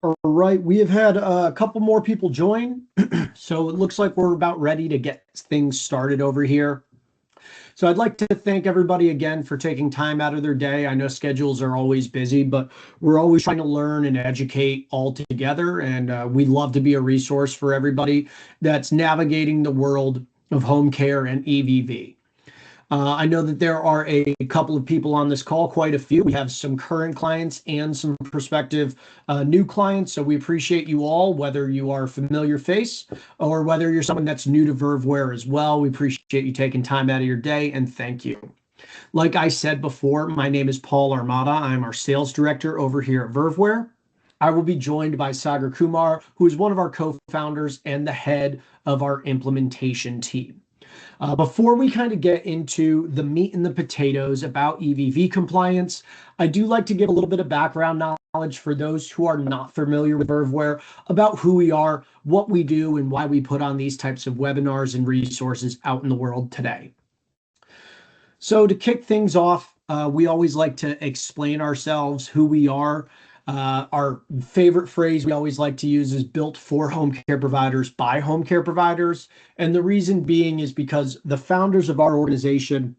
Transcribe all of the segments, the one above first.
All right, we have had a couple more people join, so it looks like we're about ready to get things started over here. So I'd like to thank everybody again for taking time out of their day. I know schedules are always busy, but we're always trying to learn and educate all together, and we'd love to be a resource for everybody that's navigating the world of home care and EVV. I know that there are a couple of people on this call, quite a few. We have some current clients and some prospective new clients. So we appreciate you all, whether you are a familiar face or whether you're someone that's new to Verveware as well. We appreciate you taking time out of your day, and thank you. Like I said before, my name is Paul Armada. I'm our sales director over here at Verveware. I will be joined by Sagar Kumar, who is one of our co-founders and the head of our implementation team. Before we kind of get into the meat and the potatoes about EVV compliance, I do like to give a little bit of background knowledge for those who are not familiar with Verveware about who we are, what we do, and why we put on these types of webinars and resources out in the world today. So to kick things off, we always like to explain ourselves, who we are. Our favorite phrase we always like to use is built for home care providers by home care providers. And the reason being is because the founders of our organization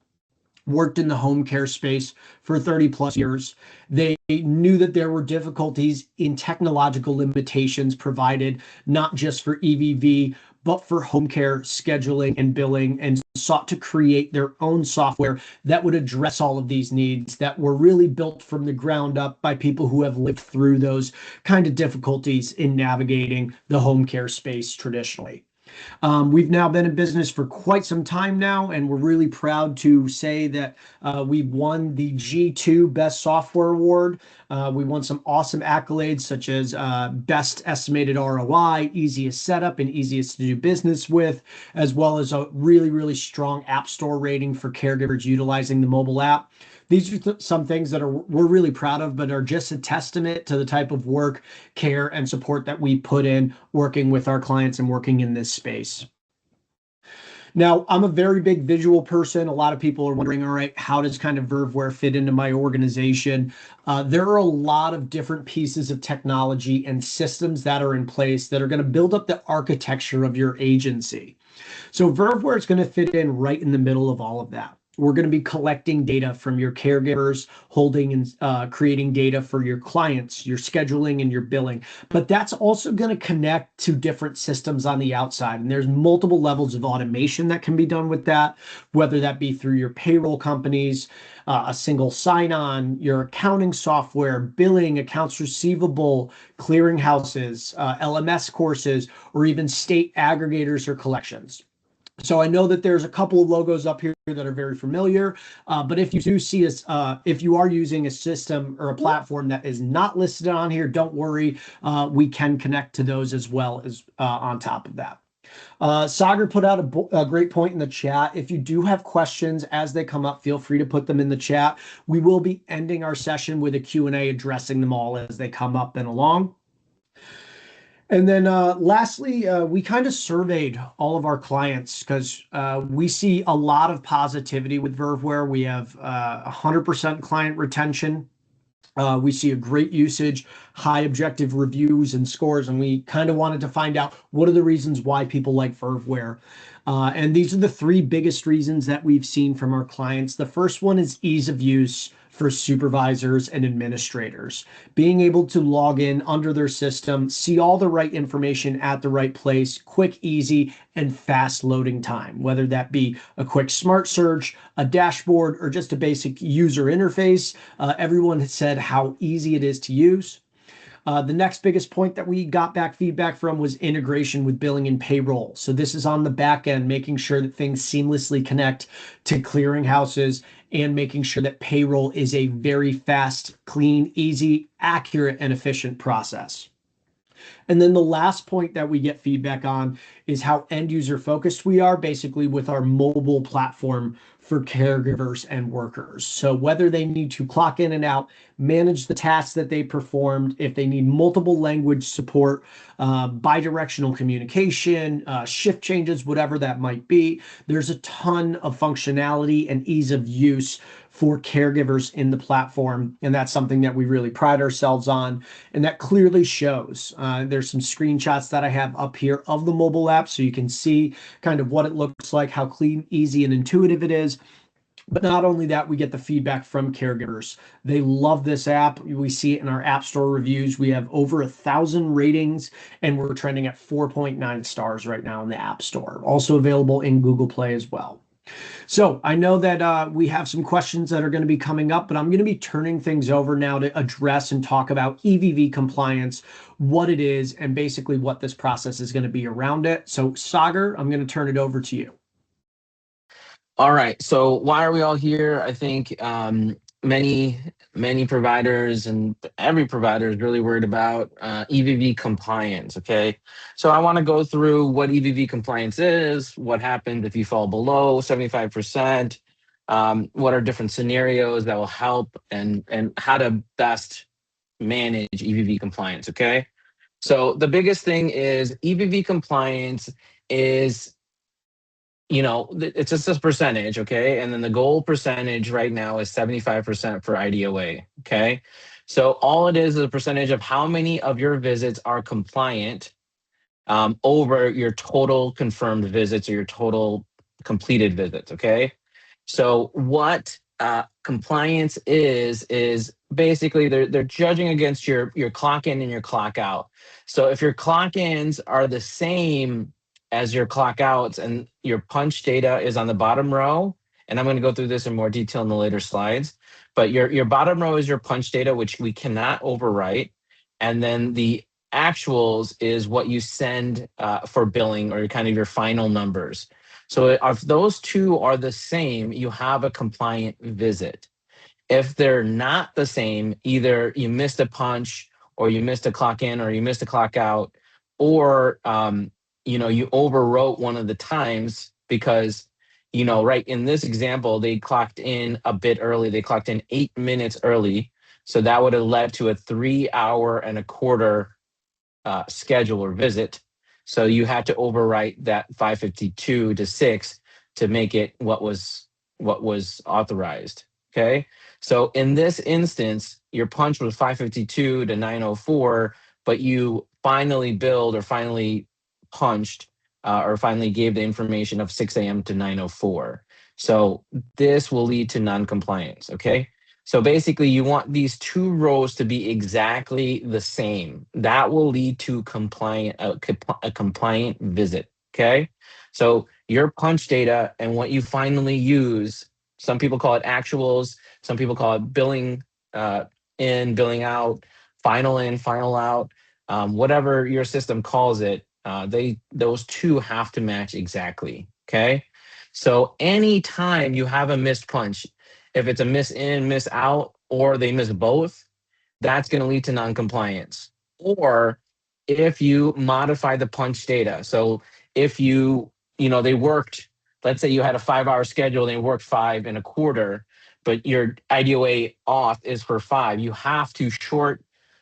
worked in the home care space for 30 plus years. They knew that there were difficulties in technological limitations provided not just for EVV, but for home care scheduling and billing, and sought to create their own software that would address all of these needs that were really built from the ground up by people who have lived through those kind of difficulties in navigating the home care space traditionally. We've now been in business for quite some time now, and we're really proud to say that we've won the G2 Best Software Award. We won some awesome accolades such as Best Estimated ROI, Easiest Setup, and Easiest to do business with, as well as a really, really strong App Store rating for caregivers utilizing the mobile app. These are some things that we're really proud of, but are just a testament to the type of work, care, and support that we put in working with our clients and working in this space. Now, I'm a very big visual person. A lot of people are wondering, all right, how does kind of Verveware fit into my organization? There are a lot of different pieces of technology and systems that are in place that are going to build up the architecture of your agency. So Verveware is going to fit in right in the middle of all of that. We're going to be collecting data from your caregivers, holding and creating data for your clients, your scheduling and your billing. But that's also going to connect to different systems on the outside. And there's multiple levels of automation that can be done with that, whether that be through your payroll companies, a single sign-on, your accounting software, billing, accounts receivable, clearinghouses, LMS courses, or even state aggregators or collections. So I know that there's a couple of logos up here that are very familiar, but if you do see us, if you are using a system or a platform that is not listed on here, don't worry, we can connect to those as well as on top of that. Sagar put out a great point in the chat. If you do have questions as they come up, feel free to put them in the chat. We will be ending our session with a Q&A addressing them all as they come up and along. And then lastly, we kind of surveyed all of our clients because we see a lot of positivity with Verveware. We have 100% client retention. We see a great usage, high objective reviews and scores, and we kind of wanted to find out what are the reasons why people like Verveware. And these are the three biggest reasons that we've seen from our clients. The first one is ease of use for supervisors and administrators. Being able to log in under their system, see all the right information at the right place, quick, easy, and fast loading time, whether that be a quick smart search, a dashboard, or just a basic user interface. Everyone has said how easy it is to use. The next biggest point that we got back feedback from was integration with billing and payroll. So this is on the back end, making sure that things seamlessly connect to clearinghouses and making sure that payroll is a very fast, clean, easy, accurate, and efficient process. And then the last point that we get feedback on is how end user focused we are, basically with our mobile platform for caregivers and workers. So whether they need to clock in and out, manage the tasks that they performed, if they need multiple language support, bidirectional communication, shift changes, whatever that might be, there's a ton of functionality and ease of use for caregivers in the platform. And that's something that we really pride ourselves on. And that clearly shows. There's some screenshots that I have up here of the mobile app so you can see kind of what it looks like, how clean, easy, and intuitive it is. But not only that, we get the feedback from caregivers. They love this app. We see it in our App Store reviews. We have over 1,000 ratings, and we're trending at 4.9 stars right now in the App Store. Also available in Google Play as well. So I know that we have some questions that are going to be coming up, but I'm going to be turning things over now to address and talk about EVV compliance, what it is, and basically what this process is going to be around it. So Sagar, I'm going to turn it over to you. All right. So why are we all here? I think many providers and every provider is really worried about EVV compliance. Okay. So I want to go through what EVV compliance is, what happens if you fall below 75%, what are different scenarios that will help, and how to best manage EVV compliance. Okay. So the biggest thing is EVV compliance is, it's just a percentage, okay? And then the goal percentage right now is 75% for IDOA, okay? So all it is a percentage of how many of your visits are compliant over your total confirmed visits or your total completed visits, okay? So what compliance is basically they're judging against your clock in and your clock out. So if your clock ins are the same as your clock outs and your punch data is on the bottom row, and I'm going to go through this in more detail in the later slides, but your bottom row is your punch data, which we cannot overwrite, and then the actuals is what you send for billing, or kind of your final numbers. So if those two are the same, you have a compliant visit. If they're not the same, either you missed a punch, or you missed a clock in, or you missed a clock out, or you overwrote one of the times because, right in this example, they clocked in a bit early. They clocked in 8 minutes early. So that would have led to a 3.25 hour schedule or visit. So you had to overwrite that 552 to 6 to make it what was authorized. Okay. So in this instance, your punch was 552 to 904, but you finally billed or finally punched or finally gave the information of 6 a.m. to 904. So this will lead to non-compliance. Okay. So basically, you want these two rows to be exactly the same. That will lead to a compliant visit. Okay. So your punch data and what you finally use, some people call it actuals, some people call it billing in, billing out, final in, final out, whatever your system calls it. Those two have to match exactly. Okay. So anytime you have a missed punch, if it's a miss in, miss out, or they miss both, that's going to lead to non-compliance. Or if you modify the punch data. So if they worked, let's say you had a 5-hour schedule, they worked 5.25, but your IDOA auth is for 5, you have to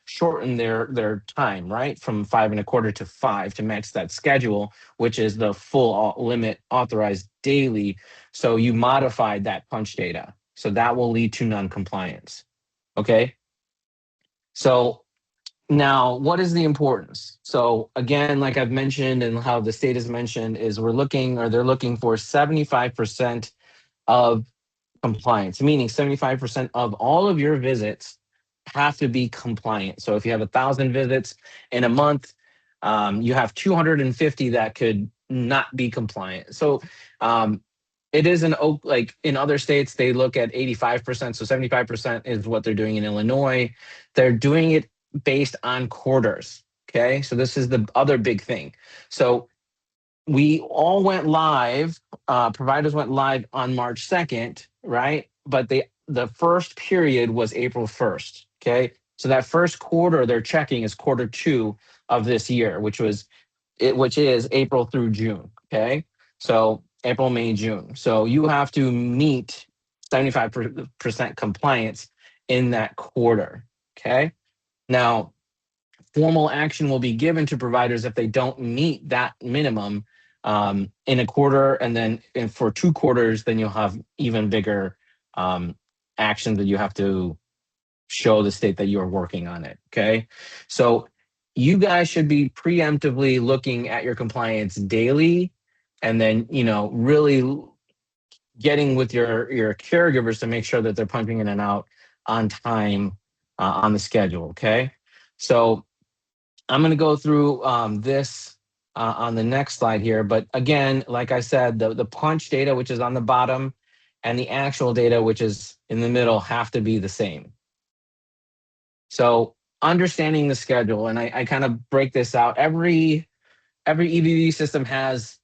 shorten their time, right? From 5.25 to 5 to match that schedule, which is the full limit authorized daily. So you modified that punch data. So that will lead to non-compliance. Okay. So now, what is the importance? So again, like I've mentioned and how the state has mentioned, is they're looking for 75% of compliance, meaning 75% of all of your visits have to be compliant. So if you have 1,000 visits in a month, you have 250 that could not be compliant. So it is like in other states, they look at 85%. So 75% is what they're doing in Illinois. They're doing it based on quarters. Okay. So this is the other big thing. So we all went live, providers went live on March 2nd, right? But the first period was April 1st. Okay. So that first quarter they're checking is Q2 of this year, which is April through June. Okay. So April, May, June. So you have to meet 75% compliance in that quarter. Okay. Now, formal action will be given to providers if they don't meet that minimum in a quarter, and then for 2 quarters, then you'll have even bigger actions that you have to show the state that you're working on it. Okay. So you guys should be preemptively looking at your compliance daily, and then, really getting with your caregivers to make sure that they're punching in and out on time, on the schedule. Okay. So I'm going to go through this on the next slide here. But again, like I said, the punch data, which is on the bottom, and the actual data, which is in the middle, have to be the same. So understanding the schedule, and I kind of break this out. Every EVV system has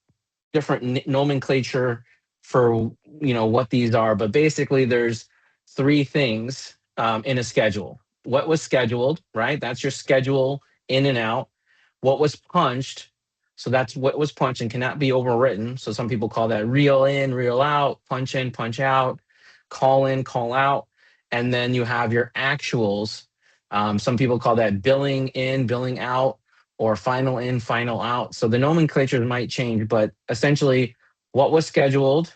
different nomenclature for what these are, but basically there's three things in a schedule. What was scheduled, right? That's your schedule in and out. What was punched, so that's what was punched and cannot be overwritten. So some people call that reel in, reel out, punch in, punch out, call in, call out. And then you have your actuals. Some people call that billing in, billing out, or final in, final out. So the nomenclature might change, but essentially what was scheduled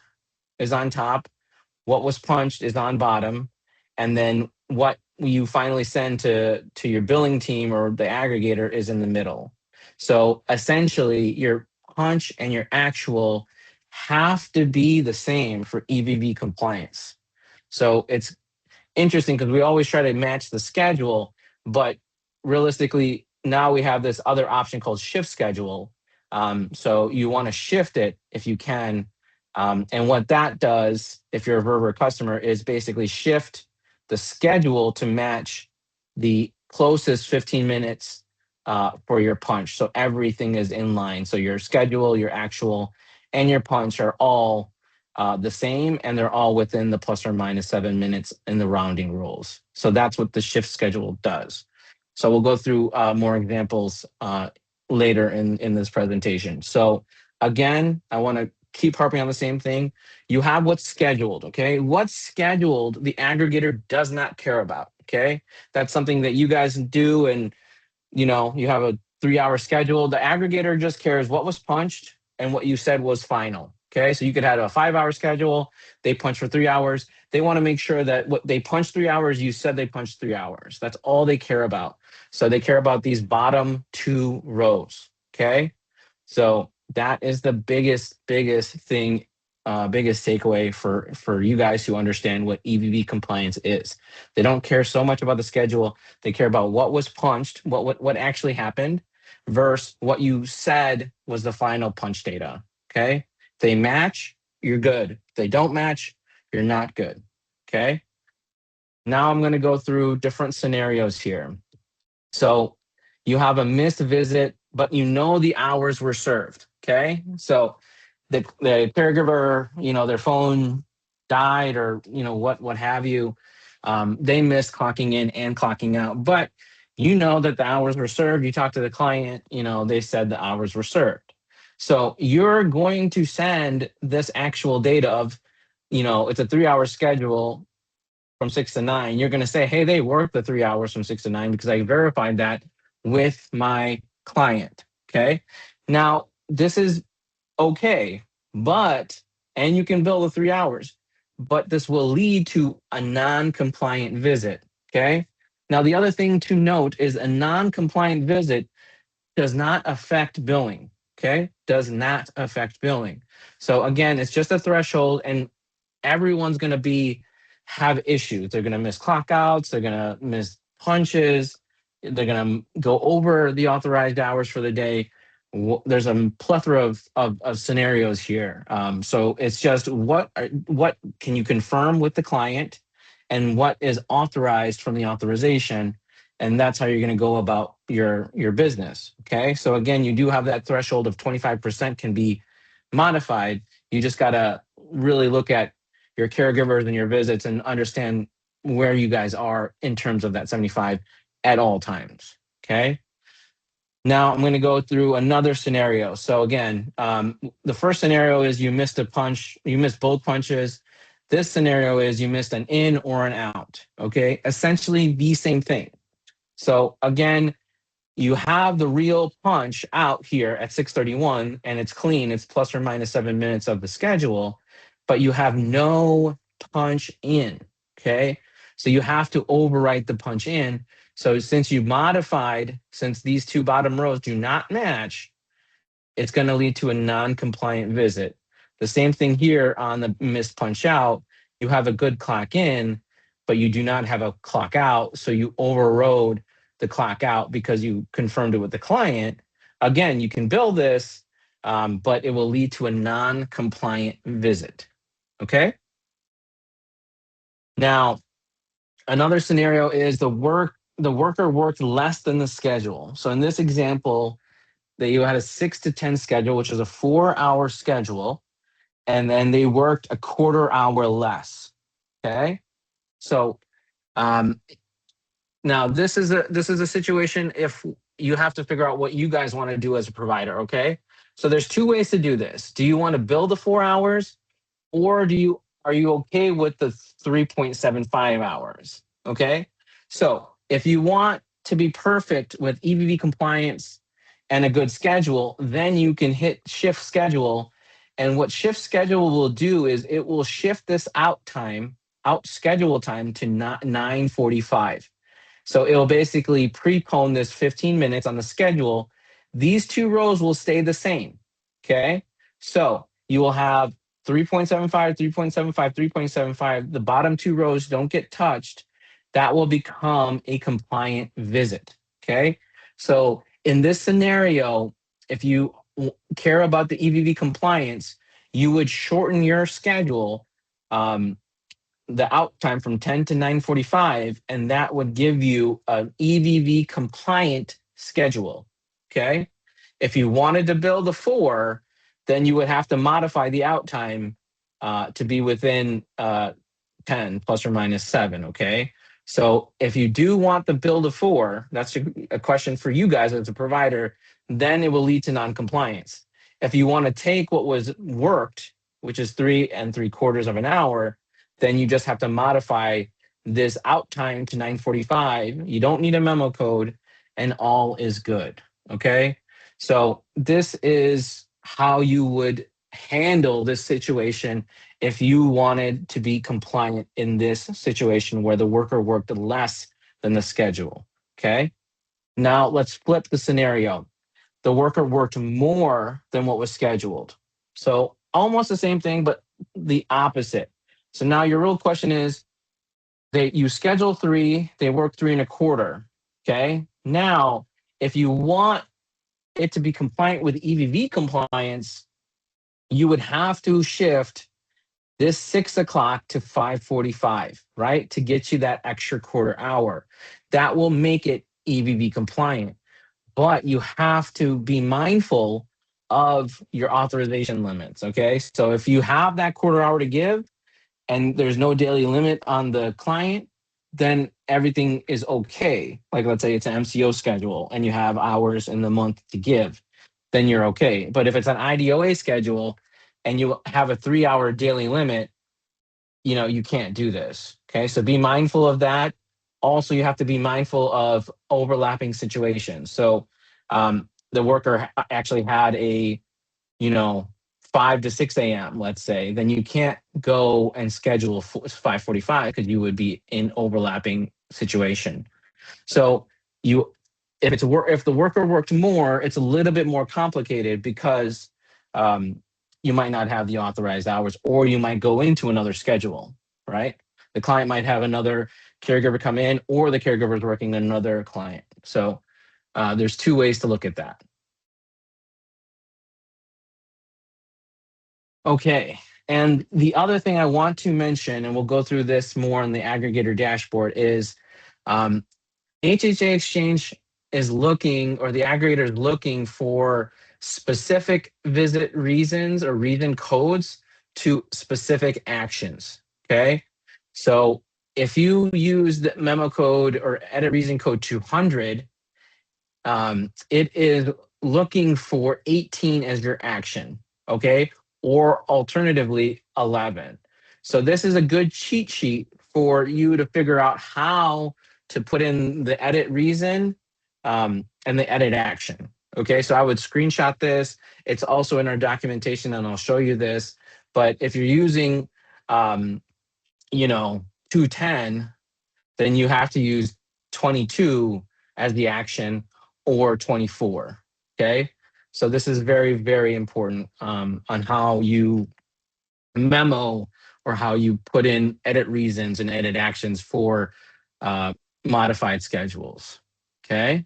is on top, what was punched is on bottom, and then what you finally send to your billing team or the aggregator is in the middle. So essentially your punch and your actual have to be the same for EVV compliance. So it's interesting because we always try to match the schedule, but realistically, now we have this other option called shift schedule. So you want to shift it if you can. And what that does, if you're a Verver customer, is basically shift the schedule to match the closest 15 minutes for your punch. So everything is in line. So your schedule, your actual, and your punch are all the same, and they're all within the plus or minus 7 minutes in the rounding rules. So that's what the shift schedule does. So we'll go through more examples later in this presentation. So again, I want to keep harping on the same thing. You have what's scheduled, okay? What's scheduled, the aggregator does not care about, okay? That's something that you guys do, and you have a 3-hour schedule. The aggregator just cares what was punched and what you said was final. Okay, so you could have a 5-hour schedule. They punch for 3 hours. They want to make sure that what they punched 3 hours, you said they punched 3 hours. That's all they care about. So they care about these bottom 2 rows. Okay, so that is the biggest thing, biggest takeaway for you guys who understand what EVV compliance is. They don't care so much about the schedule. They care about what was punched, what actually happened, versus what you said was the final punch data. Okay. If they match, you're good. If they don't match, you're not good. Okay. Now I'm going to go through different scenarios here. So you have a missed visit, but the hours were served. Okay. So the caregiver, their phone died, or, what have you. They missed clocking in and clocking out, but that the hours were served. You talk to the client, they said the hours were served. So you're going to send this actual data of, it's a 3-hour schedule from 6 to 9. You're going to say, hey, they worked the 3 hours from 6 to 9 because I verified that with my client. Okay. Now, this is okay, and you can bill the 3 hours, but this will lead to a non-compliant visit. Okay. Now, the other thing to note is a non-compliant visit does not affect billing. Okay. Does not affect billing. So again, it's just a threshold, and everyone's going to have issues. They're going to miss clock outs. They're going to miss punches. They're going to go over the authorized hours for the day. There's a plethora of scenarios here. So it's just what can you confirm with the client, and what is authorized from the authorization, and that's how you're going to go about your business. Okay. So again, you do have that threshold of 25% can be modified. You just got to really look at your caregivers and your visits and understand where you guys are in terms of that 75 at all times. Okay. Now I'm going to go through another scenario. So again, the first scenario is you missed a punch, you missed both punches. This scenario is you missed an in or an out. Okay. Essentially the same thing. So again, you have the real punch out here at 6:31, and it's clean. It's plus or minus 7 minutes of the schedule, but you have no punch in. okay? So you have to overwrite the punch in. So since these two bottom rows do not match, it's going to lead to a non-compliant visit. The same thing here on the missed punch out. You have a good clock in, but you do not have a clock out. So you overrode the clock out because you confirmed it with the client. Again, you can bill this, but it will lead to a non-compliant visit. Okay. Now, another scenario is the worker worked less than the schedule. So in this example, that you had a 6 to 10 schedule, which is a 4-hour schedule, and then they worked a quarter hour less. Okay. So now this is a situation if you have to figure out what you guys want to do as a provider. Okay. So there's two ways to do this. Do you want to bill the 4 hours, or are you okay with the 3.75 hours? Okay. So if you want to be perfect with EVV compliance and a good schedule, then you can hit shift schedule. And what shift schedule will do is it will shift this out schedule time to 9:45. So it'll basically prepone this 15 minutes on the schedule. These two rows will stay the same. Okay. So you will have 3.75, 3.75, 3.75. The bottom two rows don't get touched. That will become a compliant visit. Okay. So in this scenario, if you care about the EVV compliance, you would shorten your schedule, the out time from 10 to 9:45, and that would give you an EVV compliant schedule. Okay. If you wanted to bill the 4, then you would have to modify the out time to be within 10 plus or minus 7. Okay. So if you do want the bill to 4, that's a question for you guys as a provider, then it will lead to non-compliance. If you want to take what was worked, which is 3 3/4 of an hour, then you just have to modify this out time to 9:45. You don't need a memo code, and all is good. Okay. So this is how you would handle this situation if you wanted to be compliant in this situation where the worker worked less than the schedule. Okay. Now let's flip the scenario. The worker worked more than what was scheduled. So almost the same thing, but the opposite. So now your real question is, you schedule 3, they work 3 1/4. Okay. Now, if you want it to be compliant with EVV compliance, you would have to shift this 6 o'clock to 5:45, right? To get you that extra quarter hour. That will make it EVV compliant. But you have to be mindful of your authorization limits. Okay. So if you have that quarter hour to give and there's no daily limit on the client, then everything is okay. Like let's say it's an MCO schedule and you have hours in the month to give, then you're okay. But if it's an IDOA schedule and you have a 3-hour daily limit, you can't do this. Okay. So be mindful of that. Also, you have to be mindful of overlapping situations. So the worker actually had a, 5 to 6 a.m., let's say, then you can't go and schedule 5:45 because you would be in overlapping situation. So if the worker worked more, it's a little bit more complicated because you might not have the authorized hours, or you might go into another schedule, right? The client might have another caregiver come in, or the caregiver is working another client. So there's two ways to look at that. Okay. And the other thing I want to mention, and we'll go through this more on the aggregator dashboard, is HHA Exchange is looking, or the aggregator is looking for specific visit reasons or reason codes to specific actions. Okay. So if you use the memo code or edit reason code 200, it is looking for 18 as your action. Okay. Or alternatively 11. So this is a good cheat sheet for you to figure out how to put in the edit reason and the edit action. Okay, so I would screenshot this. It's also in our documentation, and I'll show you this. But if you're using, 210, then you have to use 22 as the action or 24. Okay. So this is very, very important on how you memo or how you put in edit reasons and edit actions for modified schedules. Okay.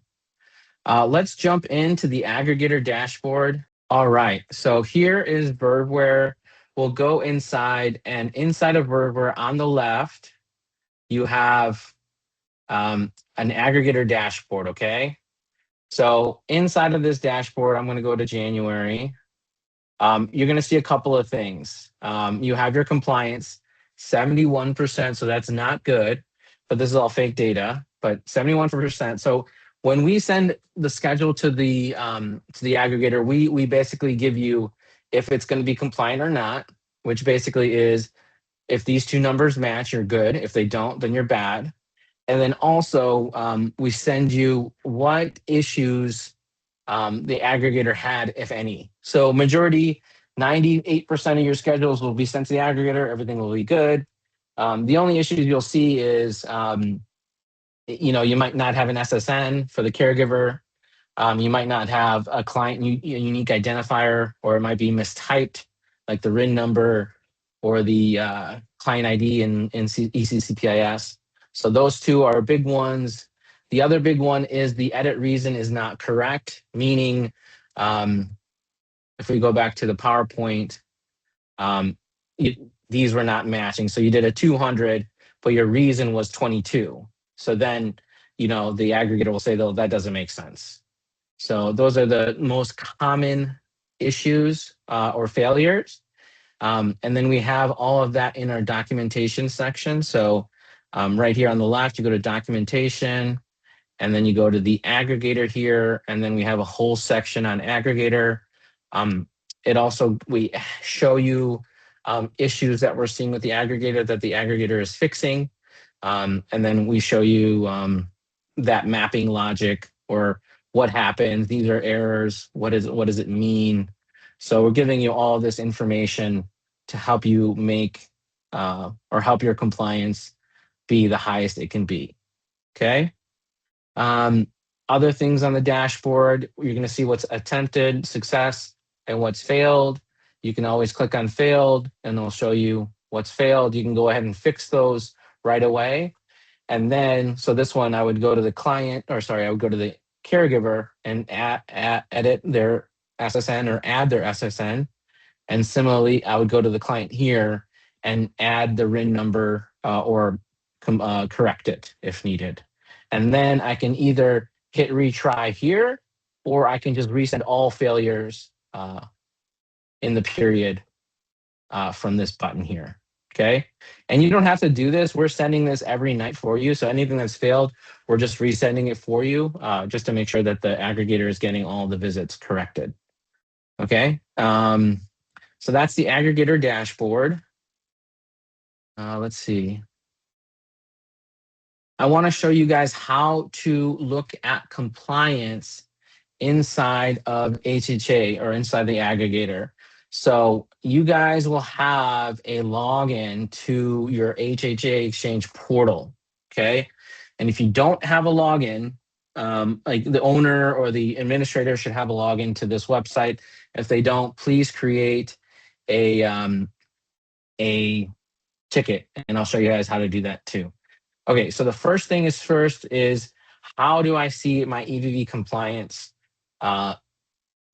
Let's jump into the aggregator dashboard. All right. So here is Verveware. We'll go inside, and inside of Verveware on the left, you have an aggregator dashboard. Okay. So inside of this dashboard, I'm going to go to January. You're going to see a couple of things. You have your compliance, 71%. So that's not good, but this is all fake data, but 71%. So when we send the schedule to the aggregator, we basically give you if it's going to be compliant or not, which basically is if these two numbers match, you're good. If they don't, then you're bad. And then also we send you what issues the aggregator had, if any. So majority, 98% of your schedules will be sent to the aggregator. Everything will be good. The only issues you'll see is, you might not have an SSN for the caregiver. You might not have a client unique identifier, or it might be mistyped, like the RIN number or the client ID in ECCPIS. So those two are big ones. The other big one is the edit reason is not correct, meaning if we go back to the PowerPoint, these were not matching. So you did a 200, but your reason was 22. So then, the aggregator will say, though, that doesn't make sense. So those are the most common issues or failures. And then we have all of that in our documentation section. So right here on the left, you go to documentation, and then you go to the aggregator here, and then we have a whole section on aggregator. We show you issues that we're seeing with the aggregator that the aggregator is fixing. And then we show you that mapping logic, or what happens. These are errors. What does it mean? So we're giving you all of this information to help you make or help your compliance be the highest it can be. Okay. Other things on the dashboard, you're going to see what's attempted, success, and what's failed. You can always click on failed, and it'll show you what's failed. You can go ahead and fix those right away. And then, so this one, I would go to the client, I would go to the caregiver and edit their SSN or add their SSN. And similarly, I would go to the client here and add the RIN number or correct it if needed. And then I can either hit retry here, or I can just resend all failures in the period from this button here. Okay. And you don't have to do this. We're sending this every night for you. So anything that's failed, we're just resending it for you just to make sure that the aggregator is getting all the visits corrected. Okay. So that's the aggregator dashboard. Let's see. I want to show you guys how to look at compliance inside of HHA or inside the aggregator. So you guys will have a login to your HHA Exchange portal, okay? And if you don't have a login, like the owner or the administrator should have a login to this website. If they don't, please create a ticket, and I'll show you guys how to do that too. Okay, so the first thing is how do I see my EVV compliance?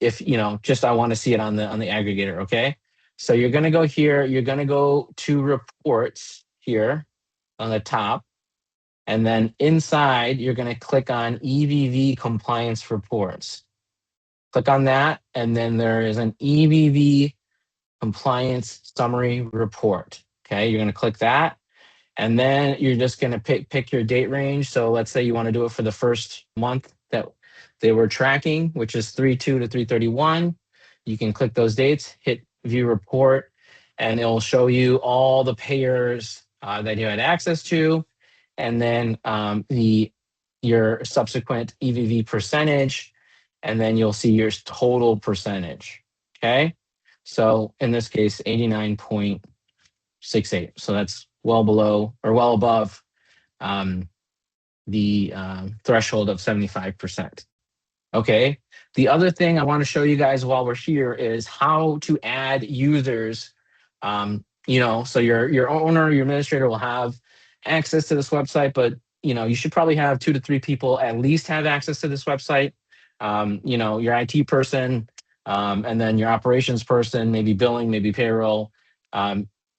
If just I want to see it on the aggregator. Okay, so you're going to go here. You're going to go to reports here on the top, and then inside you're going to click on EVV compliance reports. Click on that, and then there is an EVV compliance summary report. Okay, you're going to click that, and then you're just going to pick your date range. So let's say you want to do it for the first month that they were tracking, which is 3/2 to 3/31. You can click those dates, hit view report, and it'll show you all the payers that you had access to, and then your subsequent EVV percentage, and then you'll see your total percentage. Okay, so in this case, 89.68. So that's well below or well above the threshold of 75%. Okay. The other thing I want to show you guys while we're here is how to add users. So your owner, your administrator will have access to this website, but you should probably have 2 to 3 people at least have access to this website. Your IT person, and then your operations person, maybe billing, maybe payroll,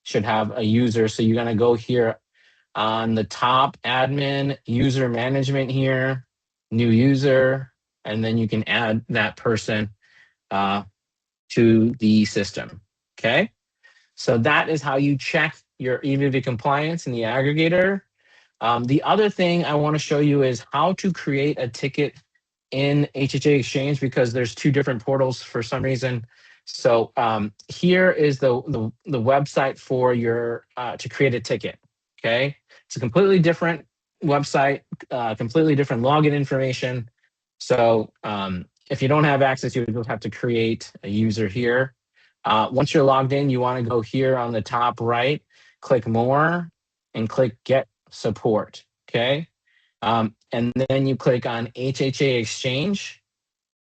should have a user. So you're going to go here on the top, admin, user management here, new user, and then you can add that person to the system. Okay. So that is how you check your EVV compliance in the aggregator. The other thing I want to show you is how to create a ticket in HHA Exchange, because there's 2 different portals for some reason. So here is the website for your to create a ticket. Okay, it's a completely different website, completely different login information. So if you don't have access, you will have to create a user here. Once you're logged in, you want to go here on the top right, click more, and click Get Support. Okay, and then you click on HHA Exchange.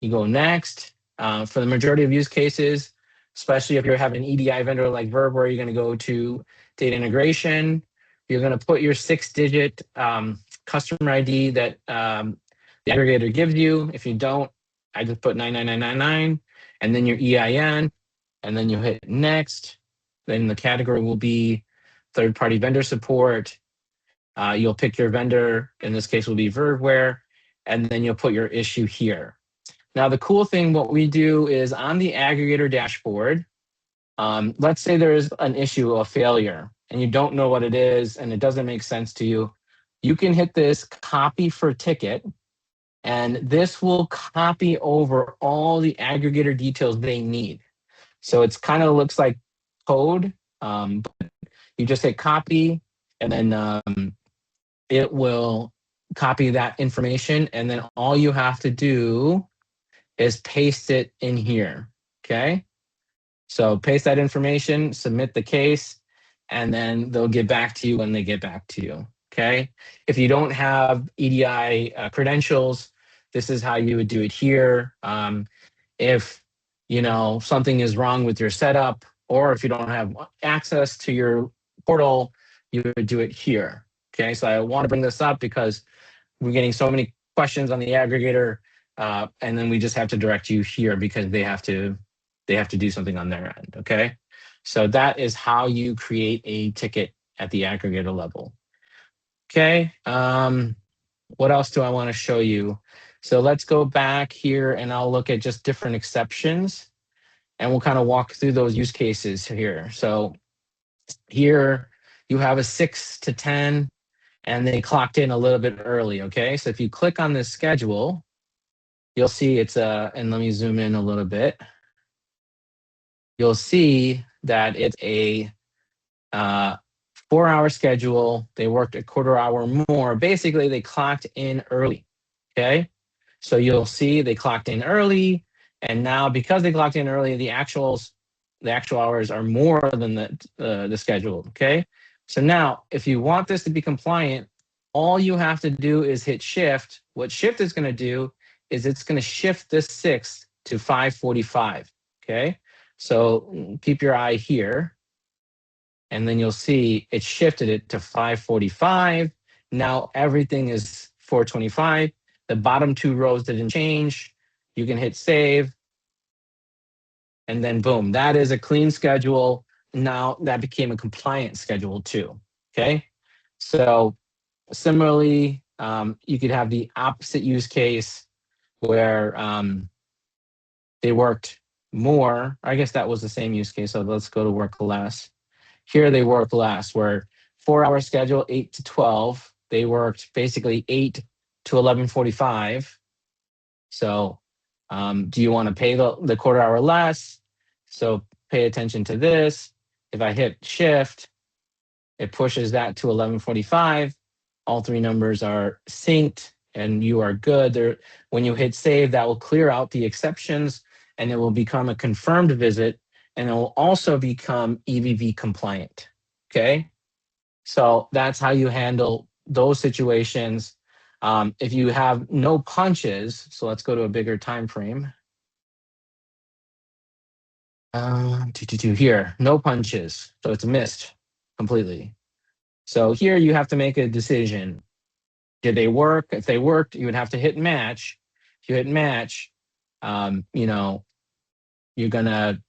You go next. For the majority of use cases, especially if you're having an EDI vendor like Verb, where you're going to go to data integration, you're going to put your 6-digit customer ID that the aggregator gives you. If you don't, I just put 99999, and then your EIN, and then you hit next. Then the category will be third-party vendor support. You'll pick your vendor. In this case, will be Verveware, and then you'll put your issue here. Now, the cool thing, what we do is on the aggregator dashboard, let's say there is an issue, a failure, and you don't know what it is, and it doesn't make sense to you. You can hit this copy for ticket, and this will copy over all the aggregator details they need. So it's kind of looks like code, but you just hit copy, and then it will copy that information, and then all you have to do is paste it in here. Okay, so paste that information, submit the case, and then they'll get back to you when they get back to you. Okay, if you don't have EDI credentials, this is how you would do it here. If something is wrong with your setup, or if you don't have access to your portal, you would do it here. Okay, so I want to bring this up because we're getting so many questions on the aggregator, and then we just have to direct you here because they have to do something on their end. Okay, so that is how you create a ticket at the aggregator level. Okay, what else do I want to show you? So let's go back here, and I'll look at just different exceptions, and we'll kind of walk through those use cases here. So here you have a 6 to 10, and they clocked in a little bit early. Okay, so if you click on this schedule, you'll see it's and let me zoom in a little bit. You'll see that it's a 4-hour schedule. They worked a quarter hour more. Basically, they clocked in early. Okay, so you'll see they clocked in early, and now because they clocked in early, the actual hours are more than the schedule. Okay, so now if you want this to be compliant, all you have to do is hit shift. What shift is going to do is it's going to shift this 6 to 5:45. Okay, so keep your eye here, and then you'll see it shifted it to 5:45. Now everything is 4:25. The bottom 2 rows didn't change. You can hit save, and then boom, that is a clean schedule. Now that became a compliant schedule too. Okay, so similarly, you could have the opposite use case where they worked more. I guess that was the same use case. So let's go to work less. Here they work less, where 4-hour schedule, 8 to 12. They worked basically 8 to 11:45. So do you want to pay the quarter hour less? So pay attention to this. If I hit shift, it pushes that to 11:45. All 3 numbers are synced, and you are good. There, when you hit save, that will clear out the exceptions, and it will become a confirmed visit, and it will also become EVV compliant. Okay, So that's how you handle those situations. If you have no punches, so let's go to a bigger time frame. Here, no punches. So it's missed completely. So here you have to make a decision. Did they work? If they worked, you would have to hit match. If you hit match, you know, you're gonna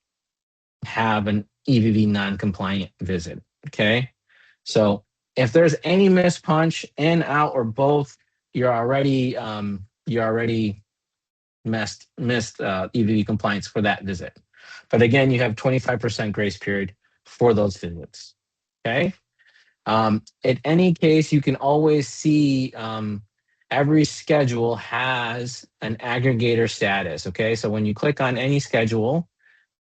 have an EVV non-compliant visit. Okay. So if there's any missed punch, in, out, or both, you're already missed EVV compliance for that visit. But again, you have 25% grace period for those visits. Okay. In any case, you can always see every schedule has an aggregator status. Okay. So when you click on any schedule,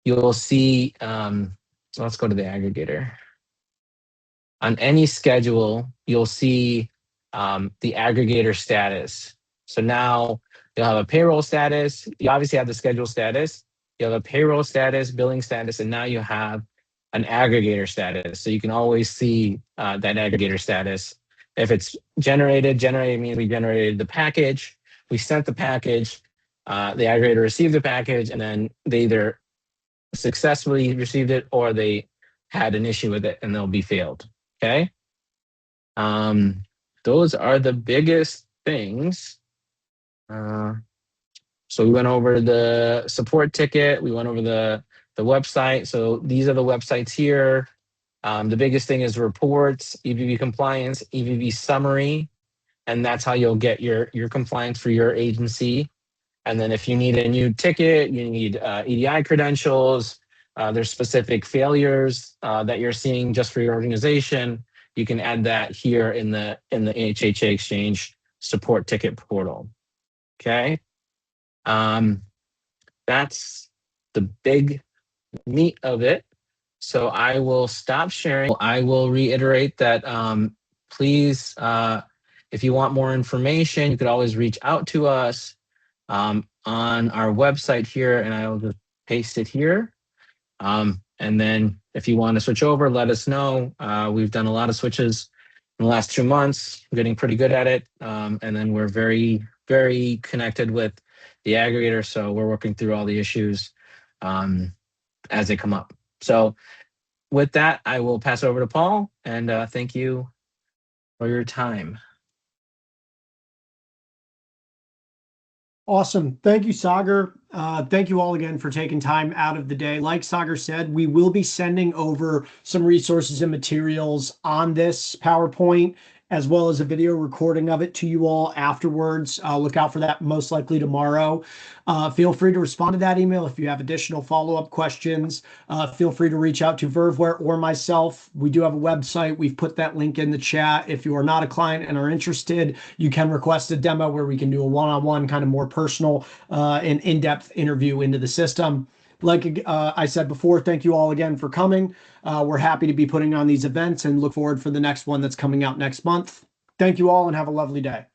you'll see, so let's go to the aggregator. On any schedule, you'll see the aggregator status. So now you'll have a payroll status. You obviously have the schedule status. You have a payroll status, billing status, and now you have an aggregator status. So you can always see that aggregator status. If it's generated means we generated the package, we sent the package, the aggregator received the package, and then they either successfully received it or they had an issue with it and they'll be failed. Okay. Those are the biggest things. So we went over the support ticket. We went over the website. So these are the websites here. The biggest thing is reports, EVV compliance, EVV summary, and that's how you'll get your compliance for your agency. And then if you need a new ticket, you need EDI credentials, there's specific failures that you're seeing just for your organization, you can add that here in the HHA Exchange support ticket portal. Okay. That's the big meat of it. So I will stop sharing. I will reiterate that please, if you want more information, you could always reach out to us on our website here, and I will just paste it here. And then if you want to switch over, let us know. We've done a lot of switches in the last 2 months. We're getting pretty good at it. And then we're very, very connected with the aggregator. So we're working through all the issues as they come up. So with that, I will pass it over to Paul, and thank you for your time. Awesome. Thank you, Sagar. Thank you all again for taking time out of the day. Like Sagar said, we will be sending over some resources and materials on this PowerPoint, as well as a video recording of it to you all afterwards. Look out for that most likely tomorrow. Feel free to respond to that email if you have additional follow-up questions. Feel free to reach out to Verveware or myself. We do have a website. We've put that link in the chat. If you are not a client and are interested, you can request a demo where we can do a one-on-one kind of more personal and in-depth interview into the system. Like I said before, thank you all again for coming. We're happy to be putting on these events and look forward for the next one that's coming out next month. Thank you all and have a lovely day.